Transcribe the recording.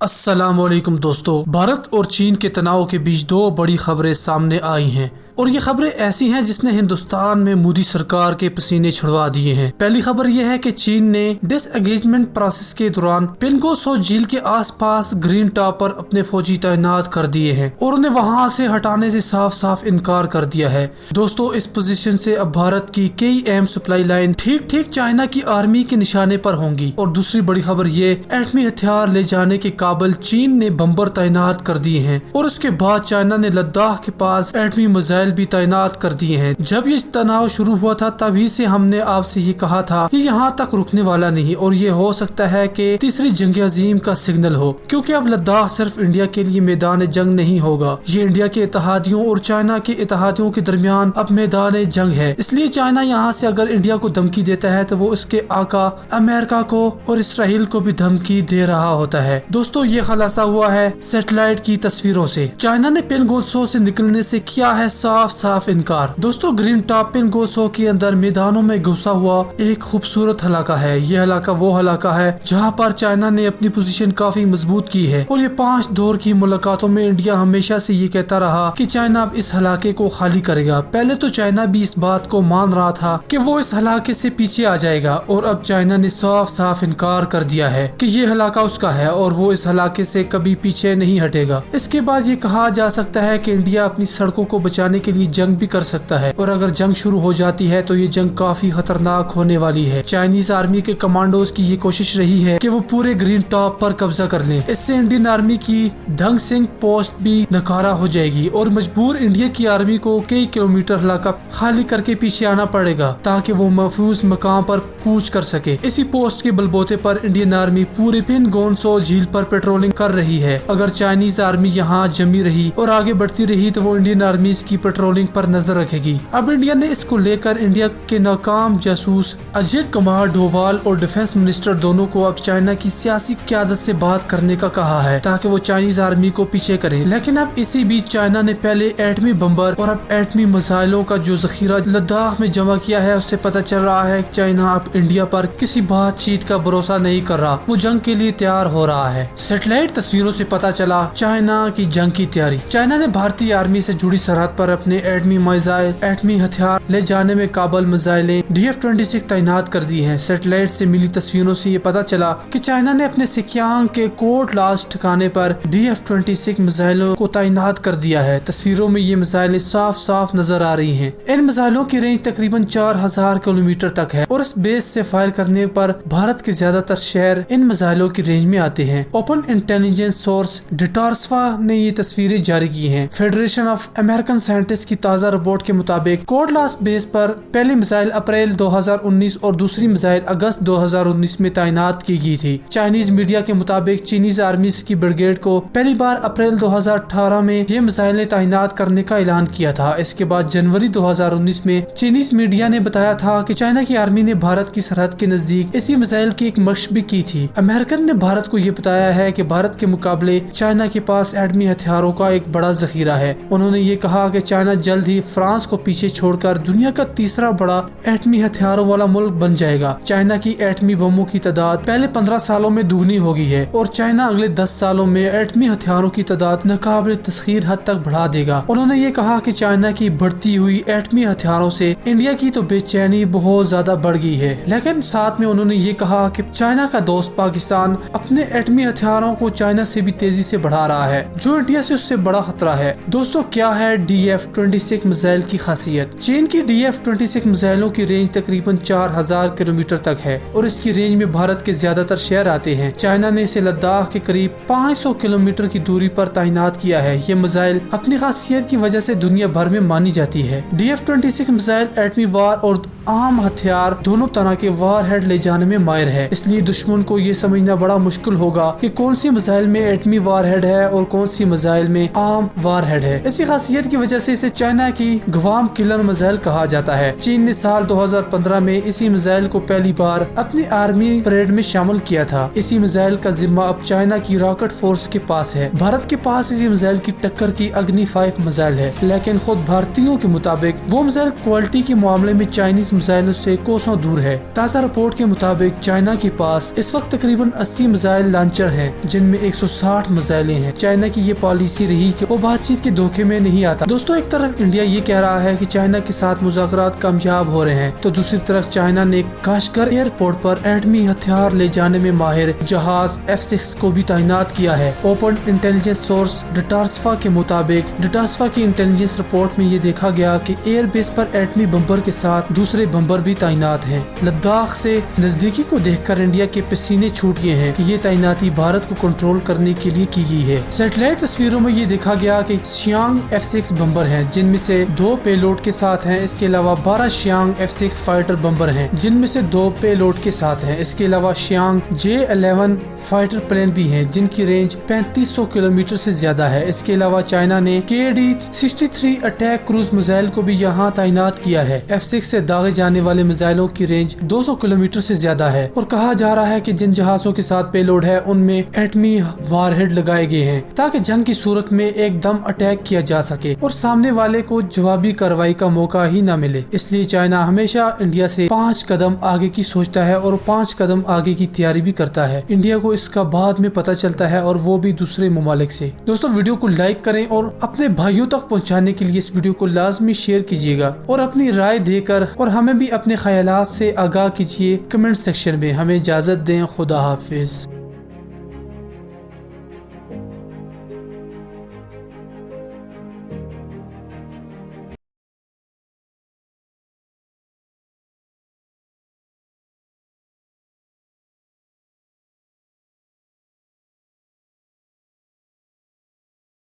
अस्सलाम वालेकुम दोस्तों। भारत और चीन के तनाव के बीच दो बड़ी खबरें सामने आई हैं और ये खबरें ऐसी हैं जिसने हिंदुस्तान में मोदी सरकार के पसीने छुड़वा दिए हैं। पहली खबर यह है कि चीन ने डिसएंगेजमेंट प्रोसेस के दौरान पिंगोसो झील के आसपास ग्रीन टॉप पर अपने फौजी तैनात कर दिए हैं और उन्हें वहां से हटाने से साफ साफ इनकार कर दिया है। दोस्तों, इस पोजीशन से अब भारत की कई अहम सप्लाई लाइन ठीक ठीक चाइना की आर्मी के निशाने पर होंगी। और दूसरी बड़ी खबर ये, एटमी हथियार ले जाने के काबिल चीन ने बम्बर तैनात कर दिए हैं और उसके बाद चाइना ने लद्दाख के पास एटमी मिसाइल भी तैनात कर दिए हैं। जब ये तनाव शुरू हुआ था तभी से हमने आपसे ये कहा था कि यहाँ तक रुकने वाला नहीं और ये हो सकता है कि तीसरी जंग अजीम का सिग्नल हो, क्योंकि अब लद्दाख सिर्फ इंडिया के लिए मैदान जंग नहीं होगा, ये इंडिया के इत्तेहादियों और चाइना के इत्तेहादियों के दरमियान अब मैदान जंग है। इसलिए चाइना यहाँ से अगर इंडिया को धमकी देता है तो वो उसके आका अमेरिका को और इसराइल को भी धमकी दे रहा होता है। दोस्तों, ये खुलासा हुआ है सैटेलाइट की तस्वीरों से। चाइना ने पिंगोसो से निकलने से किया है साफ साफ इनकार। दोस्तों, ग्रीन टॉप पिंगोसो के अंदर मैदानों में घुसा हुआ एक खूबसूरत इलाका है। यह इलाका वो इलाका है जहां पर चाइना ने अपनी पोजीशन काफी मजबूत की है और ये 5 दौर की मुलाकातों में इंडिया हमेशा से ये कहता रहा कि चाइना अब इस इलाके को खाली करेगा। पहले तो चाइना भी इस बात को मान रहा था कि वो इस इलाके से पीछे आ जाएगा और अब चाइना ने साफ साफ इनकार कर दिया है कि ये इलाका उसका है और वो इस इलाके से कभी पीछे नहीं हटेगा। इसके बाद ये कहा जा सकता है कि इंडिया अपनी सड़कों को बचाने के लिए जंग भी कर सकता है और अगर जंग शुरू हो जाती है तो ये जंग काफी खतरनाक होने वाली है। चाइनीज आर्मी के कमांडोज की ये कोशिश रही है कि वो पूरे ग्रीन टॉप पर कब्जा कर लें। इससे इंडियन आर्मी की धंग सिंह पोस्ट भी नकारा हो जाएगी और मजबूर इंडिया की आर्मी को कई किलोमीटर इलाका खाली करके पीछे आना पड़ेगा ताकि वो महफूज मकाम पर कूच कर सके। इसी पोस्ट के बलबूते पर इंडियन आर्मी पूरे पिंगोसो झील पर पेट्रोलिंग कर रही है। अगर चाइनीज आर्मी यहाँ जमी रही और आगे बढ़ती रही तो वो इंडियन आर्मी की पेट्रोलिंग पर नजर रखेगी। अब इंडिया ने इसको लेकर इंडिया के नाकाम जासूस अजित कुमार डोभाल और डिफेंस मिनिस्टर दोनों को अब चाइना की सियासी क़यादत से बात करने का कहा है ताकि वो चाइनीज आर्मी को पीछे करे। लेकिन अब इसी बीच चाइना ने पहले एटमी बम्बर और अब एटमी मिसाइलों का जो जखीरा लद्दाख में जमा किया है उससे पता चल रहा है कि चाइना अब इंडिया पर किसी बातचीत का भरोसा नहीं कर रहा, वो जंग के लिए तैयार हो रहा है। सैटेलाइट तस्वीरों से पता चला चाइना की जंग की तैयारी। चाइना ने भारतीय आर्मी से जुड़ी सरहद पर अपने एटमी मिसाइल एटमी हथियार ले जाने में काबल मिसाइलें DF-26 तैनात कर दी हैं। सैटेलाइट से मिली तस्वीरों से ये पता चला कि चाइना ने अपने सिकियांग के कोट लास्ट ठिकाने पर DF-26 मिसाइलों को तैनात कर दिया है। तस्वीरों में ये मिसाइलें साफ साफ नजर आ रही हैं। इन मिसाइलों की रेंज तकरीबन 4000 किलोमीटर तक है और इस बेस से फायर करने पर भारत के ज्यादातर शहर इन मिसाइलों की रेंज में आते हैं। ओपन इंटेलिजेंस सोर्स डिटार्सवा ने ये तस्वीरें जारी की हैं। फेडरेशन ऑफ अमेरिकन साइंटिस्ट की ताज़ा रिपोर्ट के मुताबिक कोडलास बेस पर पहली मिसाइल अप्रैल 2019 और दूसरी मिसाइल अगस्त 2019 में तैनात की गई थी। चाइनीज मीडिया के मुताबिक चीनीज आर्मी की ब्रिगेड को पहली बार अप्रैल 2018 में ये मिसाइलें तैनात करने का ऐलान किया था। इसके बाद जनवरी 2019 में चीनीज मीडिया ने बताया था कि चाइना की आर्मी ने भारत की सरहद के नजदीक इसी मिसाइल की एक मशक भी की थी। अमेरिकन ने भारत को ये बताया है कि भारत के मुकाबले चाइना के पास एटमी हथियारों का एक बड़ा जखीरा है। उन्होंने ये कहा कि चाइना जल्द ही फ्रांस को पीछे छोड़कर दुनिया का तीसरा बड़ा एटमी हथियारों वाला मुल्क बन जाएगा। चाइना की एटमी बमों की तादाद पहले 15 सालों में दुगनी हो गई है और चाइना अगले 10 सालों में एटमी हथियारों की तादाद नाकाबिल तस्खीर हद तक बढ़ा देगा। उन्होंने ये कहा कि चाइना की बढ़ती हुई एटमी हथियारों से इंडिया की तो बेचैनी बहुत ज्यादा बढ़ गई है, लेकिन साथ में उन्होंने ये कहा कि चाइना का दोस्त पाकिस्तान अपने एटमी हथियारों को चाइना से भी तेजी से बढ़ा रहा है, जो इंडिया से उससे बड़ा खतरा है। दोस्तों, क्या है DF-26 मिसाइल की खासियत? चीन की DF-26 मिसाइलों की रेंज तकरीबन 4000 किलोमीटर तक है और इसकी रेंज में भारत के ज्यादातर शहर आते हैं। चाइना ने इसे लद्दाख के करीब 500 किलोमीटर की दूरी पर तैनात किया है। ये मिसाइल अपनी खासियत की वजह से दुनिया भर में मानी जाती है। DF-26 मिसाइल एटमी वार और आम हथियार दोनों तरह के वार हेड ले जाने में माहिर है, इसलिए दुश्मन को ये समझना बड़ा मुश्किल होगा कि कौन सी मिसाइल में एटमी वार हेड है और कौन सी मिसाइल में आम वार हेड है। इसी खासियत की वजह से इसे चाइना की ग्वाम किलर मिसाइल कहा जाता है। चीन ने साल 2015 में इसी मिसाइल को पहली बार अपनी आर्मी परेड में शामिल किया था। इसी मिसाइल का जिम्मा अब चाइना की रॉकेट फोर्स के पास है। भारत के पास इसी मिसाइल की टक्कर की अग्नि 5 मिसाइल है, लेकिन खुद भारतीयों के मुताबिक वो मिसाइल क्वालिटी के मामले में चाइनीज मिसाइलों से कोसों दूर है। ताज़ा रिपोर्ट के मुताबिक चाइना के पास इस वक्त तकरीबन 80 मिसाइल लॉन्चर हैं, जिनमें 160 मिसाइलें हैं। चाइना की ये पॉलिसी रही कि वो बातचीत के धोखे में नहीं आता। दोस्तों, एक तरफ इंडिया ये कह रहा है कि चाइना के साथ मुज़ाकरात कामयाब हो रहे हैं, तो दूसरी तरफ चाइना ने काशगर एयरपोर्ट पर एटमी हथियार ले जाने में माहिर जहाज F-6 को भी तैनात किया है। ओपन इंटेलिजेंस सोर्स डटास्फा के मुताबिक डटास्फा की इंटेलिजेंस रिपोर्ट में ये देखा गया कि एयर बेस पर एटमी बम्बर के साथ दूसरे बम्बर भी तैनात हैं। लद्दाख से नजदीकी को देखकर इंडिया के पसीने छूट गए हैं कि ये तैनाती भारत को कंट्रोल करने के लिए की गई है। सैटेलाइट तस्वीरों में ये देखा गया कि शियांग F-6 बम्बर हैं, जिनमें से 2 पेलोड के साथ हैं। इसके अलावा 12 शियांग F-6 फाइटर बम्बर हैं, जिनमें से 2 पेलोड के साथ हैं। इसके अलावा शियांग J-11 फाइटर प्लेन भी हैं, जिनकी रेंज 3500 किलोमीटर से ज्यादा है। इसके अलावा चाइना ने KD-63 अटैक क्रूज मिसाइल को भी यहाँ तैनात किया है। F-6 से दागे जाने वाले मिसाइलों की रेंज 200 किलोमीटर से ज्यादा है और कहा जा रहा है कि जिन जहाजों के साथ पेलोड है उनमें एटमी वारहेड लगाए गए हैं, ताकि जंग की सूरत में एकदम अटैक किया जा सके और सामने वाले को जवाबी कार्रवाई का मौका ही न मिले। इसलिए चाइना हमेशा इंडिया से 5 कदम आगे की सोचता है और 5 कदम आगे की तैयारी भी करता है। इंडिया को इसका बाद में पता चलता है, और वो भी दूसरे ममालिक से। दोस्तों, वीडियो को लाइक करें और अपने भाइयों तक पहुंचाने के लिए इस वीडियो को लाजमी शेयर कीजिएगा और अपनी राय देकर और हमें भी अपने ख्यालात से आगाह कीजिए कमेंट सेक्शन में। हमें इजाजत दें। खुदा हाफिज।